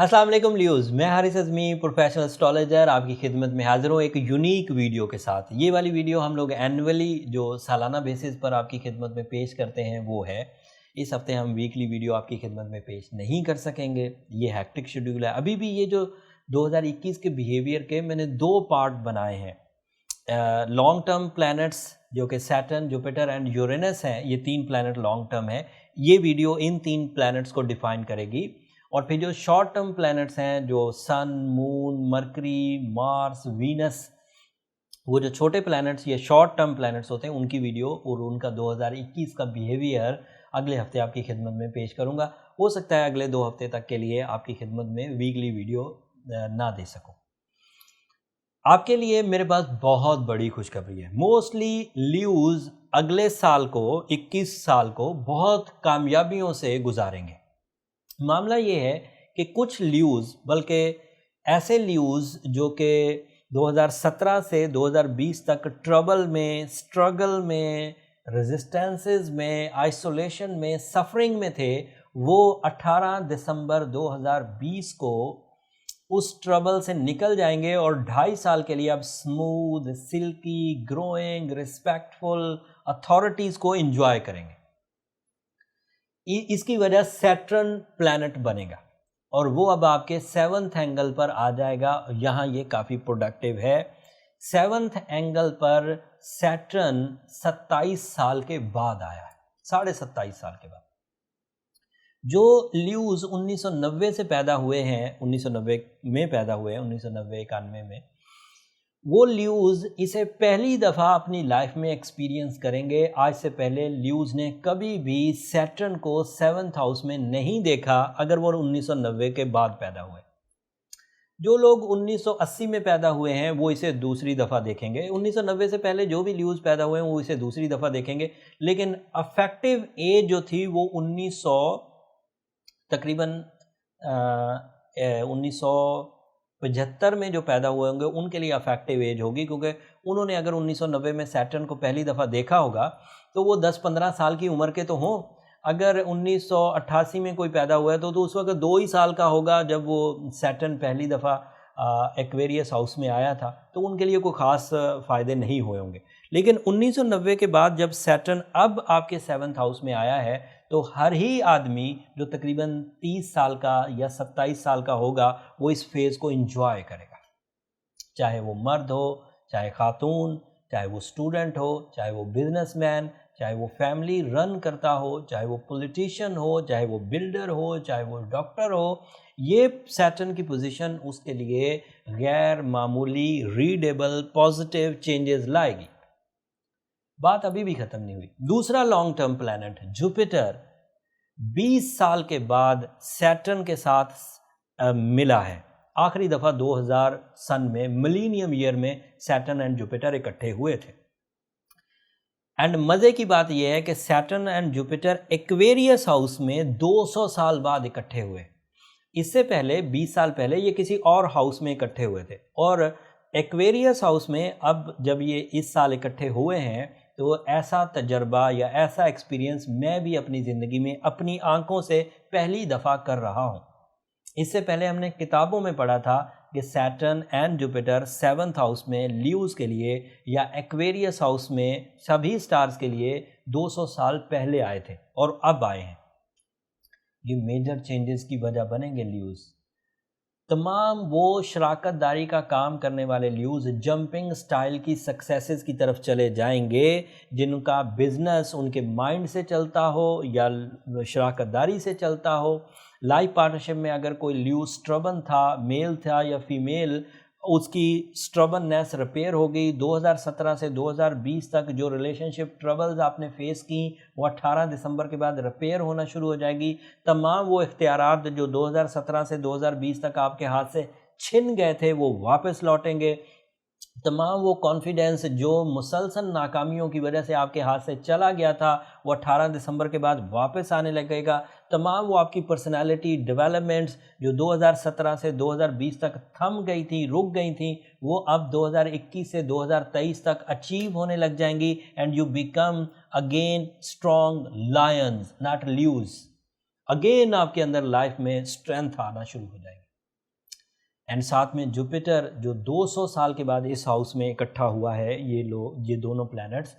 अस्सलाम वालेकुम लियोज़, मैं हारिस अज़मी प्रोफेशनल एस्ट्रोलॉजर आपकी खिदमत में हाज़िर हूँ एक यूनिक वीडियो के साथ। ये वाली वीडियो हम लोग एनुअली जो सालाना बेसिस पर आपकी खिदमत में पेश करते हैं वो है। इस हफ़्ते हम वीकली वीडियो आपकी खिदमत में पेश नहीं कर सकेंगे, ये हेक्टिक शेड्यूल है। अभी भी ये जो 2021 के बिहेवियर के मैंने 2 पार्ट बनाए हैं। लॉन्ग टर्म प्लैनेट्स जो कि सैटर्न, जुपिटर एंड यूरेनस हैं, ये 3 प्लैनेट लॉन्ग टर्म है। ये वीडियो इन 3 प्लैनेट्स को डिफ़ाइन करेगी। और फिर जो शॉर्ट टर्म प्लैनेट्स हैं जो सन, मून, मरकरी, मार्स, वीनस, वो जो छोटे प्लैनेट्स ये शॉर्ट टर्म प्लैनेट्स होते हैं उनकी वीडियो और उनका 2021 का बिहेवियर अगले हफ्ते आपकी खिदमत में पेश करूंगा। हो सकता है अगले 2 हफ्ते तक के लिए आपकी खिदमत में वीकली वीडियो ना दे सकूं। आपके लिए मेरे पास बहुत बड़ी खुशखबरी है। मोस्टली ल्यूज अगले साल को 21 साल को बहुत कामयाबियों से गुजारेंगे। मामला ये है कि कुछ ल्यूज, बल्कि ऐसे ल्यूज जो कि 2017 से 2020 तक ट्रबल में, स्ट्रगल में, रेजिस्टेंसेस में, आइसोलेशन में, सफरिंग में थे, वो 18 दिसंबर 2020 को उस ट्रबल से निकल जाएंगे और 2.5 साल के लिए अब smooth, silky, growing, respectful authorities को एंजॉय करेंगे। इसकी वजह सैटर्न प्लैनेट बनेगा और वो अब आपके 7th एंगल पर आ जाएगा। यहाँ ये काफ़ी प्रोडक्टिव है। 7th एंगल पर सैटर्न 27 साल के बाद आया है, 27.5 साल के बाद। जो ल्यूज 1990 से पैदा हुए हैं, 1990 में पैदा हुए हैं, 1990-91 में, वो ल्यूज इसे पहली दफ़ा अपनी लाइफ में एक्सपीरियंस करेंगे। आज से पहले ल्यूज ने कभी भी सैटर्न को 7th हाउस में नहीं देखा अगर वो 1990 के बाद पैदा हुए। जो लोग 1980 में पैदा हुए हैं वो इसे दूसरी दफ़ा देखेंगे। 1990 से पहले जो भी ल्यूज पैदा हुए हैं वो इसे दूसरी दफ़ा देखेंगे। लेकिन अफेक्टिव एज जो थी वो 1900 तकरीबन 1975 में जो पैदा हुए होंगे उनके लिए अफेक्टिव एज होगी, क्योंकि उन्होंने अगर 1990 में सैटर्न को पहली दफ़ा देखा होगा तो वो 10-15 साल की उम्र के तो हों। अगर 1988 में कोई पैदा हुआ है तो उस वक्त 2 ही साल का होगा जब वो सैटर्न पहली दफ़ा एक्वेरियस हाउस में आया था, तो उनके लिए कोई ख़ास फ़ायदे नहीं हुए होंगे। लेकिन 1990 के बाद जब सैटर्न अब आपके 7th हाउस में आया है तो हर ही आदमी जो तकरीबन 30 साल का या 27 साल का होगा वो इस फेज़ को एंजॉय करेगा। चाहे वो मर्द हो, चाहे खातून, चाहे वो स्टूडेंट हो, चाहे वो बिजनेसमैन, चाहे वो फैमिली रन करता हो, चाहे वो पॉलिटिशियन हो, चाहे वो बिल्डर हो, चाहे वो डॉक्टर हो, ये सैटर्न की पोजीशन उसके लिए गैर मामूली रीडेबल पॉजिटिव चेंजेस लाएगी। बात अभी भी खत्म नहीं हुई। दूसरा लॉन्ग टर्म प्लैनेट जुपिटर 20 साल के बाद सैटर्न के साथ मिला है। आखिरी दफा 2000 सन में मिलीनियम ईयर में सैटर्न एंड जुपिटर इकट्ठे हुए थे। एंड मजे की बात यह है कि Saturn and Jupiter Aquarius house में 200 साल बाद इकट्ठे हुए। इससे पहले 20 साल पहले ये किसी और हाउस में इकट्ठे हुए थे और एक्वेरियस हाउस में अब जब ये इस साल इकट्ठे हुए हैं तो ऐसा तजर्बा या ऐसा एक्सपीरियंस मैं भी अपनी ज़िंदगी में अपनी आंखों से पहली दफ़ा कर रहा हूँ। इससे पहले हमने किताबों में पढ़ा था कि Saturn and Jupiter 7th house में ल्यूज के लिए या एक्वेरियस हाउस में सभी स्टार्स के लिए 200 साल पहले आए थे और अब आए हैं। ये मेजर चेंजेस की वजह बनेंगे ल्यूज। तमाम वो शराकतदारी का काम करने वाले ल्यूज जंपिंग स्टाइल की सक्सेसेस की तरफ चले जाएंगे, जिनका बिजनेस उनके माइंड से चलता हो या शराकतदारी से चलता हो। लाइफ पार्टनरशिप में अगर कोई ल्यूज स्ट्रबन था, मेल था या फीमेल, उसकी स्ट्रबननेस रिपेयर हो गई। 2017 से 2020 तक जो रिलेशनशिप ट्रबल्स आपने फेस की वो 18 दिसंबर के बाद रिपेयर होना शुरू हो जाएगी। तमाम वो इख्तियारात जो 2017 से 2020 तक आपके हाथ से छिन गए थे वो वापस लौटेंगे। तमाम वो कॉन्फिडेंस जो मुसलसल नाकामियों की वजह से आपके हाथ से चला गया था वो 18 दिसंबर के बाद वापस आने लगेगा। तमाम वो आपकी पर्सनालिटी डेवलपमेंट्स जो 2017 से 2020 तक थम गई थी, रुक गई थी, वो अब 2021 से 2023 तक अचीव होने लग जाएंगी and you become again strong Lions not ल्यूज। Again आपके अंदर लाइफ में स्ट्रेंथ आना शुरू हो जाएगी। एंड साथ में जुपिटर जो 200 साल के बाद इस हाउस में इकट्ठा हुआ है, ये दोनों प्लैनेट्स,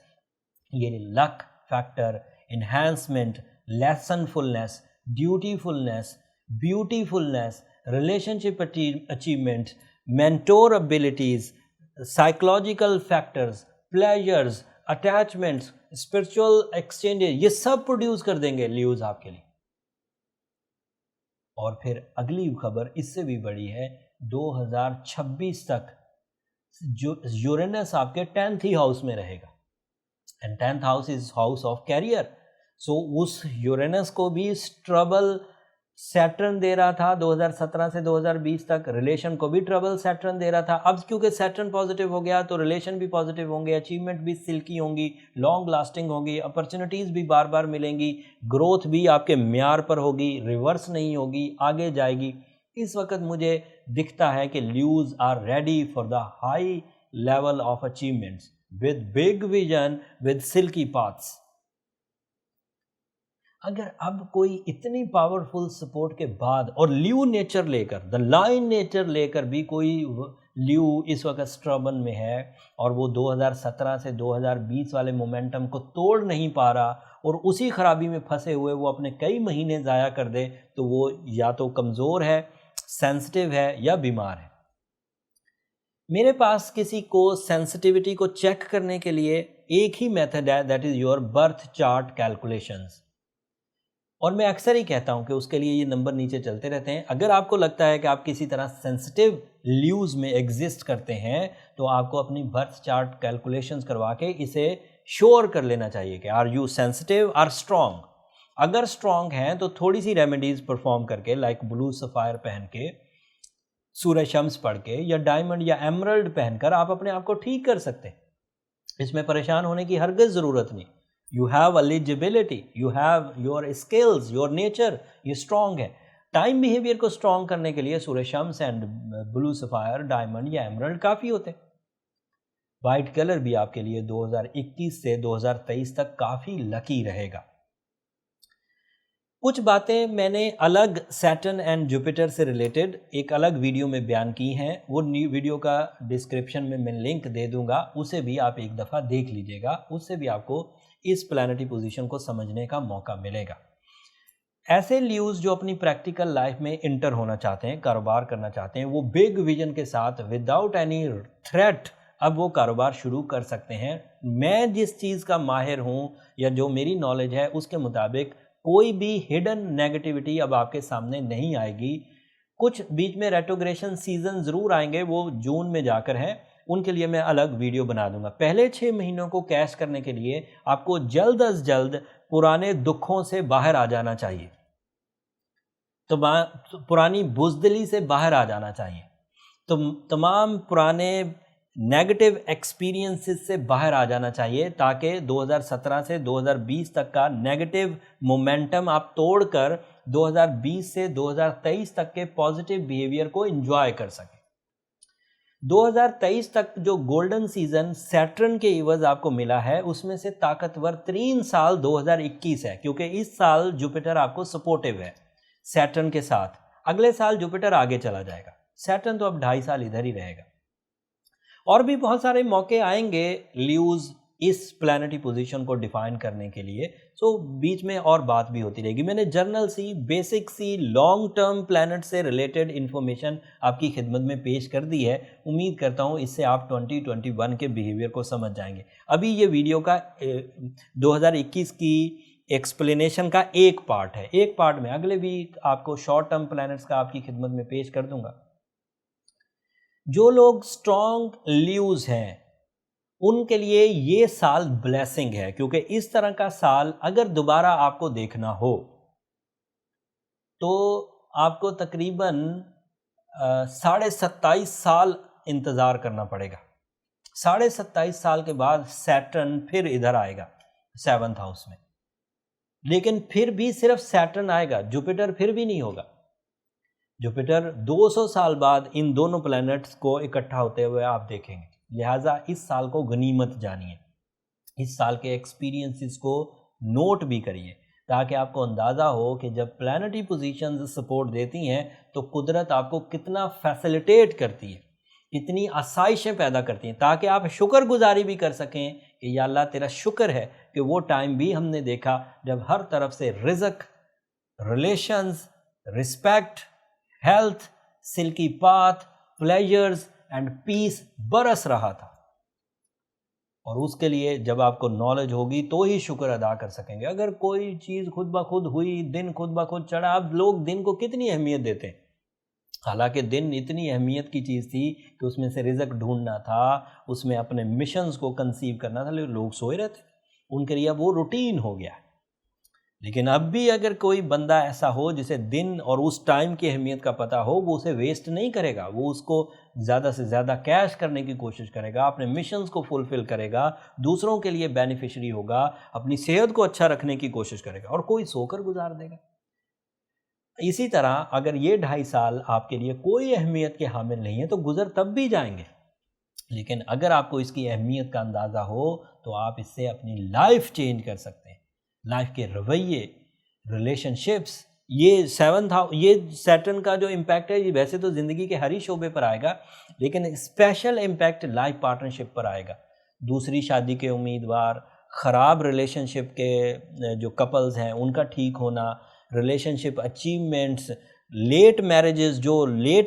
ये luck factor, enhancement, lessonfulness, dutifulness, beautifulness, relationship achievement, mentor abilities, psychological factors, pleasures, attachments, spiritual exchanges, ये सब प्रोड्यूस कर देंगे ल्यूज आपके लिए। और फिर अगली खबर इससे भी बड़ी है, 2026 तक जो यूरेनस आपके 10th ही हाउस में रहेगा, and 10th house is house of career. So उस यूरेनस को भी ट्रबल सैटर्न दे रहा था 2017 से 2020 तक, रिलेशन को भी ट्रबल सैटर्न दे रहा था। अब क्योंकि सैटर्न पॉजिटिव हो गया तो रिलेशन भी पॉजिटिव होंगे, अचीवमेंट भी सिल्की होंगी, लॉन्ग लास्टिंग होगी, अपॉर्चुनिटीज़ भी बार बार मिलेंगी, ग्रोथ भी आपके म्यार पर होगी, रिवर्स नहीं होगी, आगे जाएगी। इस वक्त मुझे दिखता है कि Leos are ready for the high level of achievements with big vision, with silky paths. अगर अब कोई इतनी पावरफुल सपोर्ट के बाद और ल्यू नेचर लेकर, द लाइन नेचर लेकर भी कोई ल्यू इस वक्त स्ट्रबन में है और वो 2017 से 2020 वाले मोमेंटम को तोड़ नहीं पा रहा और उसी खराबी में फंसे हुए वो अपने कई महीने ज़ाया कर दे, तो वो या तो कमज़ोर है, सेंसिटिव है या बीमार है। मेरे पास किसी को सेंसिटिविटी को चेक करने के लिए एक ही मेथड है, that is your birth chart calculations. और मैं अक्सर ही कहता हूं कि उसके लिए ये नंबर नीचे चलते रहते हैं। अगर आपको लगता है कि आप किसी तरह सेंसिटिव ल्यूज में एग्जिस्ट करते हैं तो आपको अपनी बर्थ चार्ट कैलकुलेशंस करवा के इसे श्योर कर लेना चाहिए कि are you sensitive or strong. अगर स्ट्रॉन्ग हैं तो थोड़ी सी रेमेडीज परफॉर्म करके, लाइक ब्लू सफायर पहन के, सूर्य शम्स पढ़ के या डायमंड या एमरल्ड पहनकर आप अपने आप को ठीक कर सकते हैं। इसमें परेशान होने की हरगिज़ ज़रूरत नहीं। You have eligibility, you have your skills, your nature, ये strong है। टाइम बिहेवियर को स्ट्रॉन्ग करने के लिए सूर्य शम्स एंड ब्लू सफायर, डायमंड या एमरल्ड काफ़ी होते हैं। वाइट कलर भी आपके लिए 2021 से 2023 तक काफ़ी लकी रहेगा। कुछ बातें मैंने अलग सैटर्न एंड जुपिटर से रिलेटेड एक अलग वीडियो में बयान की हैं, वो वीडियो का डिस्क्रिप्शन में मैं लिंक दे दूंगा, उसे भी आप एक दफ़ा देख लीजिएगा। उससे भी आपको इस प्लैनेटरी पोजीशन को समझने का मौका मिलेगा। ऐसे ल्यूज जो अपनी प्रैक्टिकल लाइफ में इंटर होना चाहते हैं, कारोबार करना चाहते हैं, वो बिग विजन के साथ विदाउट एनी थ्रेट अब वो कारोबार शुरू कर सकते हैं। मैं जिस चीज़ का माहिर हूँ या जो मेरी नॉलेज है उसके मुताबिक कोई भी हिडन नेगेटिविटी अब आपके सामने नहीं आएगी। कुछ बीच में रेट्रोग्रेशन सीजन ज़रूर आएंगे, वो जून में जाकर हैं, उनके लिए मैं अलग वीडियो बना दूंगा। पहले 6 महीनों को कैश करने के लिए आपको जल्द अज जल्द पुराने दुखों से बाहर आ जाना चाहिए, तो पुरानी बुज़दिली से बाहर आ जाना चाहिए, तो तमाम पुराने नेगेटिव एक्सपीरियंसेस से बाहर आ जाना चाहिए, ताकि 2017 से 2020 तक का नेगेटिव मोमेंटम आप तोड़कर 2020 से 2023 तक के पॉजिटिव बिहेवियर को एंजॉय कर सकें। 2023 तक जो गोल्डन सीजन सैटर्न के इवज आपको मिला है, उसमें से ताकतवर 3 साल 2021 है, क्योंकि इस साल जुपिटर आपको सपोर्टिव है सैटर्न के साथ। अगले साल जुपिटर आगे चला जाएगा, सैटर्न तो अब 2.5 साल इधर ही रहेगा। और भी बहुत सारे मौके आएंगे ल्यूज इस प्लैनेटरी पोजीशन को डिफाइन करने के लिए, सो बीच में और बात भी होती रहेगी। मैंने जर्नल सी, बेसिक सी, लॉन्ग टर्म प्लैनेट से रिलेटेड इन्फॉर्मेशन आपकी खिदमत में पेश कर दी है। उम्मीद करता हूँ इससे आप 2021 के बिहेवियर को समझ जाएंगे। अभी ये वीडियो का 2021 की एक्सप्लेनेशन का एक पार्ट है, एक पार्ट में अगले वीक आपको शॉर्ट टर्म प्लैनेट्स का आपकी खिदमत में पेश कर दूंगा। जो लोग स्ट्रॉन्ग ल्यूज हैं उनके लिए ये साल ब्लेसिंग है, क्योंकि इस तरह का साल अगर दोबारा आपको देखना हो तो आपको तकरीबन 27.5 साल इंतज़ार करना पड़ेगा। 27.5 साल के बाद सैटर्न फिर इधर आएगा 7th हाउस में, लेकिन फिर भी सिर्फ सैटर्न आएगा, जुपिटर फिर भी नहीं होगा। जुपिटर 200 साल बाद इन दोनों प्लैनेट्स को इकट्ठा होते हुए आप देखेंगे। लिहाजा इस साल को गनीमत जानिए, इस साल के एक्सपीरियंसेस को नोट भी करिए, ताकि आपको अंदाज़ा हो कि जब प्लैनेटरी पोजीशंस सपोर्ट देती हैं तो कुदरत आपको कितना फैसिलिटेट करती है, कितनी आसाइशें पैदा करती हैं, ताकि आप शुक्रगुजारी भी कर सकें कि या अल्लाह तेरा शुक्र है कि वो टाइम भी हमने देखा जब हर तरफ से रिज़्क, relations, respect, health, silky path, pleasures and peace बरस रहा था। और उसके लिए जब आपको नॉलेज होगी तो ही शुक्र अदा कर सकेंगे। अगर कोई चीज़ खुद ब खुद हुई, दिन खुद ब खुद चढ़ा, अब लोग दिन को कितनी अहमियत देते हैं, हालांकि दिन इतनी अहमियत की चीज़ थी कि उसमें से रिज़्क ढूंढना था, उसमें अपने मिशंस को कंसीव करना था, लेकिन लोग सोए रहते, उनके लिए अब वो रूटीन हो गया। लेकिन अब भी अगर कोई बंदा ऐसा हो जिसे दिन और उस टाइम की अहमियत का पता हो, वो उसे वेस्ट नहीं करेगा, वो उसको ज़्यादा से ज़्यादा कैश करने की कोशिश करेगा, अपने मिशंस को फुलफ़िल करेगा, दूसरों के लिए बेनिफिशरी होगा, अपनी सेहत को अच्छा रखने की कोशिश करेगा, और कोई सोकर गुजार देगा। इसी तरह अगर ये 2.5 साल आपके लिए कोई अहमियत के हामिल नहीं है तो गुजर तब भी जाएंगे, लेकिन अगर आपको इसकी अहमियत का अंदाज़ा हो तो आप इससे अपनी लाइफ चेंज कर सकते हैं। लाइफ के रवैये, रिलेशनशिप्स, ये सैटर्न का जो इम्पैक्ट है ये वैसे तो ज़िंदगी के हर ही शोबे पर आएगा, लेकिन स्पेशल इम्पैक्ट लाइफ पार्टनरशिप पर आएगा। दूसरी शादी के उम्मीदवार, ख़राब रिलेशनशिप के जो कपल्स हैं उनका ठीक होना, रिलेशनशिप अचीवमेंट्स, लेट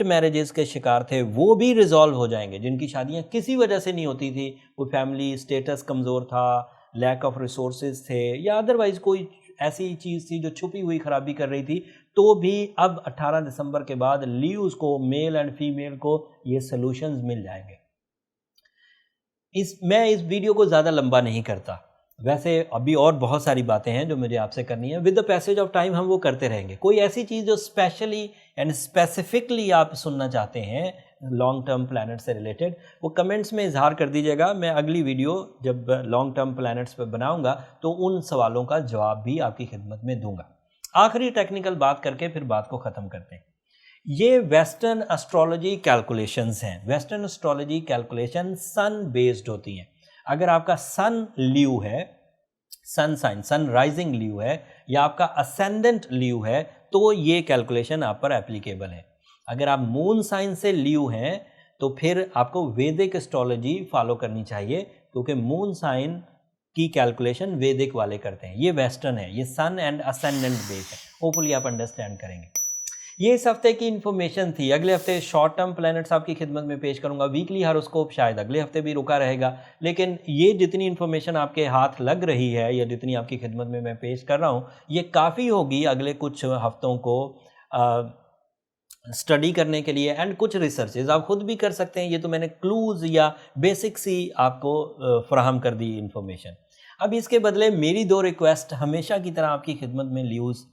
मैरिजेस के शिकार थे वो भी रिजॉल्व हो जाएंगे, जिनकी शादियां किसी वजह से नहीं होती थी, कोई फैमिली स्टेटस कमज़ोर था, लैक ऑफ रिसोर्सेज थे, या अदरवाइज़ कोई ऐसी चीज़ थी जो छुपी हुई खराबी कर रही थी, तो भी अब 18 दिसंबर के बाद लीव्स को, मेल एंड फीमेल को ये सॉल्यूशंस मिल जाएंगे। मैं इस वीडियो को ज़्यादा लंबा नहीं करता, वैसे अभी और बहुत सारी बातें हैं जो मुझे आपसे करनी है, with the passage of time हम वो करते रहेंगे। कोई ऐसी चीज़ जो स्पेशली एंड स्पेसिफिकली आप सुनना चाहते हैं लॉन्ग टर्म प्लैनेट से रिलेटेड, वो कमेंट्स में इजहार कर दीजिएगा। मैं अगली वीडियो जब लॉन्ग टर्म प्लैनेट्स पर बनाऊंगा तो उन सवालों का जवाब भी आपकी खिदमत में दूंगा। आखिरी टेक्निकल बात करके फिर बात को ख़त्म करते हैं। ये वेस्टर्न एस्ट्रोलॉजी कैलकुलेशंस हैं। Western astrology calculation sun based होती हैं। अगर आपका सन लीव है, sun sign, sun rising Leo है, या आपका असेंडेंट लीव है, तो ये कैलकुलेशन आप पर एप्लीकेबल है। अगर आप मून साइन से लीव हैं तो फिर आपको वैदिक एस्ट्रोलॉजी फॉलो करनी चाहिए, क्योंकि मून साइन की कैलकुलेशन वैदिक वाले करते हैं। ये वेस्टर्न है, ये सन एंड असेंडेंट बेस है। होपफुली आप अंडरस्टैंड करेंगे। ये इस हफ्ते की इन्फॉर्मेशन थी। अगले हफ्ते शॉर्ट टर्म प्लैनेट्स आपकी खिदमत में पेश करूंगा। वीकली हॉरोस्कोप शायद अगले हफ्ते भी रुका रहेगा, लेकिन ये जितनी इन्फॉर्मेशन आपके हाथ लग रही है या जितनी आपकी खिदमत में मैं पेश कर रहा हूँ, ये काफ़ी होगी अगले कुछ हफ्तों को स्टडी करने के लिए, एंड कुछ रिसर्चेज आप खुद भी कर सकते हैं। ये तो मैंने क्लूज़ या बेसिक्स ही आपको फराहम कर दी इन्फॉर्मेशन। अब इसके बदले मेरी 2 रिक्वेस्ट हमेशा की तरह आपकी खिदमत में ल्यूज़,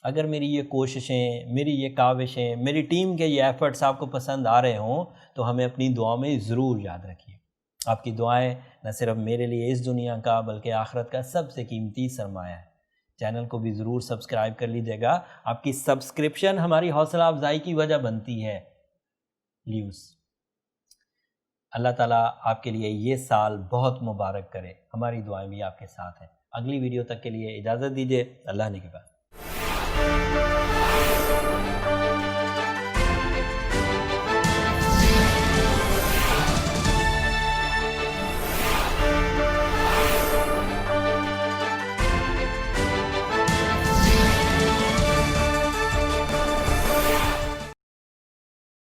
अगर मेरी ये कोशिशें, मेरी ये काविशें, मेरी टीम के ये एफ़र्ट्स आपको पसंद आ रहे हों तो हमें अपनी दुआ में ज़रूर याद रखिए। आपकी दुआएं न सिर्फ मेरे लिए इस दुनिया का बल्कि आखिरत का सबसे कीमती सरमाया है। चैनल को भी ज़रूर सब्सक्राइब कर लीजिएगा। आपकी सब्सक्रिप्शन हमारी हौसला अफजाई की वजह बनती है। ल्यूज़, अल्लाह ताला आपके लिए ये साल बहुत मुबारक करे। हमारी दुआएं भी आपके साथ हैं। अगली वीडियो तक के लिए इजाज़त दीजिए। अल्लाह ने के बाद।